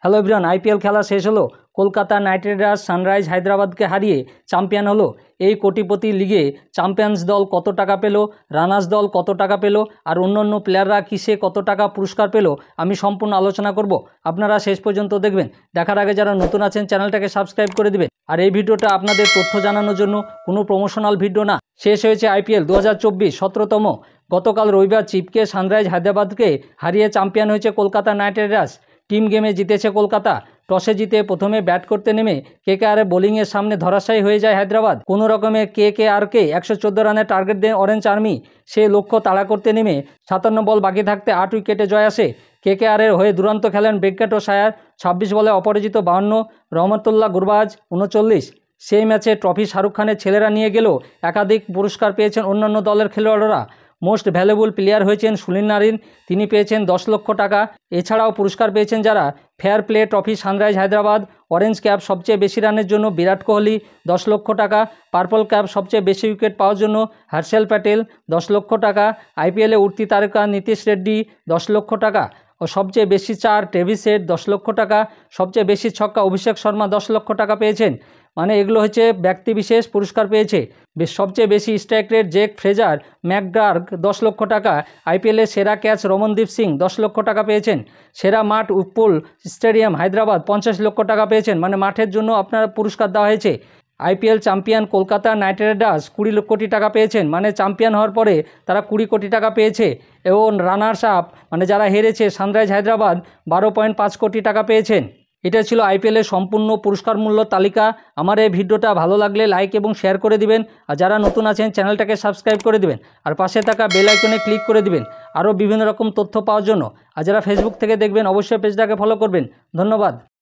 Hello everyone, IPL খেলা শেষ হলো। কলকাতা নাইট রাইডার্স সানরাইজ হায়দ্রাবাদকে হারিয়ে চ্যাম্পিয়ন হলো। এই কোটিপতি লিগে চ্যাম্পিয়ন্স দল কত টাকা পেল, রানার্স দল কত টাকা পেল, আর অন্য প্লেয়াররা কিসে কত টাকা পুরস্কার পেল, আমি সম্পূর্ণ আলোচনা করব। আপনারা শেষ পর্যন্ত দেখবেন। দেখার আগে যারা নতুন আছেন চ্যানেলটাকে সাবস্ক্রাইব করে দিবেন। আর এই ভিডিওটা আপনাদের তথ্য জানানোর জন্য, কোনো প্রমোশনাল ভিডিও না। শেষ হয়েছে আইপিএল 2024 17তম। গতকাল রবিবার চিপকে সানরাইজ হায়দ্রাবাদকে হারিয়ে চ্যাম্পিয়ন হয়েছে কলকাতা নাইট রাইডার্স। টিম গেমে জিতেছে কলকাতা। টসে জিতে প্রথমে ব্যাট করতে নেমে কেকেআরের বোলিংয়ের সামনে ধরাশায়ী হয়ে যায় হায়দ্রাবাদ। কোনো রকমে কেকেআরকে 114 রানের টার্গেট দেন অরেঞ্জ আর্মি। সে লক্ষ্য তাড়া করতে নেমে 57 বল বাকি থাকতে 8 উইকেটে জয় আসে। কেকেআরের হয়ে দুরন্ত খেলেন বেঙ্কট সায়ার, 26 বলে অপরাজিত 52, রহমতুল্লাহ গুরবাজ 39। সেই ম্যাচে ট্রফি শাহরুখ খানের ছেলেরা নিয়ে গেলেও একাধিক পুরস্কার পেয়েছেন অন্যান্য দলের খেলোয়াড়রা। মোস্ট ভ্যালুয়েবল প্লেয়ার হয়েছেন সুনীল নারিন, তিনি পেয়েছেন 10 লক্ষ টাকা। এছাড়াও পুরস্কার পেয়েছেন যারা fair play trophy sunrise Hyderabad, orange cap সবচেয়ে বেশি রানের জন্য বিরাট কোহলি 10 লক্ষ টাকা, পার্পল ক্যাপ সবচেয়ে বেশি উইকেট পাওয়ার জন্য হর্ষল প্যাটেল 10 লক্ষ টাকা, আইপিএলে উঠতি তারকা নীতিশ রেড্ডি 10 লক্ষ টাকা ও সবচেয়ে বেশি 4 ট্রেভিস হেড 10 লক্ষ টাকা, সবচেয়ে বেশি ছক্কা অভিষেক শর্মা 10 লক্ষ টাকা পেয়েছেন। মানে এগুলো হচ্ছে ব্যক্তিবিশেষ পুরস্কার পেয়েছে। সবচেয়ে বেশি স্ট্রাইক রেট জেক ফ্রেজার ম্যাকগার্গ 10 লক্ষ টাকা, আইপিএলের সেরা ক্যাচ রমনদীপ সিং 10 লক্ষ টাকা পেয়েছেন। সেরা মাঠ উপ্পুল স্টেডিয়াম হায়দ্রাবাদ 50 লক্ষ টাকা পেয়েছেন। মানে মাঠের জন্য আপনার পুরস্কার দেওয়া হয়েছে। IPL champion Kolkata night Riders 20 কোটি টাকা পেয়েছেন। মানে চ্যাম্পিয়ন হওয়ার পরে তারা 20 কোটি টাকা পেয়েছে। এবং রানার্স আপ মানে যারা হেরেছে সানরাইজ হায়দ্রাবাদ 12.5 কোটি টাকা পেয়েছেন। এটা ছিল আইপিএলের সম্পূর্ণ পুরস্কার মূল্য তালিকা। আমার এই ভিডিওটা ভালো লাগলে লাইক এবং শেয়ার করে দিবেন। আর যারা নতুন আছেন চ্যানেলটাকে সাবস্ক্রাইব করে দিবেন। আর পাশে থাকা বেল আইকনে ক্লিক করে দিবেন আরও বিভিন্ন রকম তথ্য পাওয়ার জন্য। আর যারা ফেসবুক থেকে দেখবেন অবশ্যই পেজটাকে ফলো করবেন। ধন্যবাদ।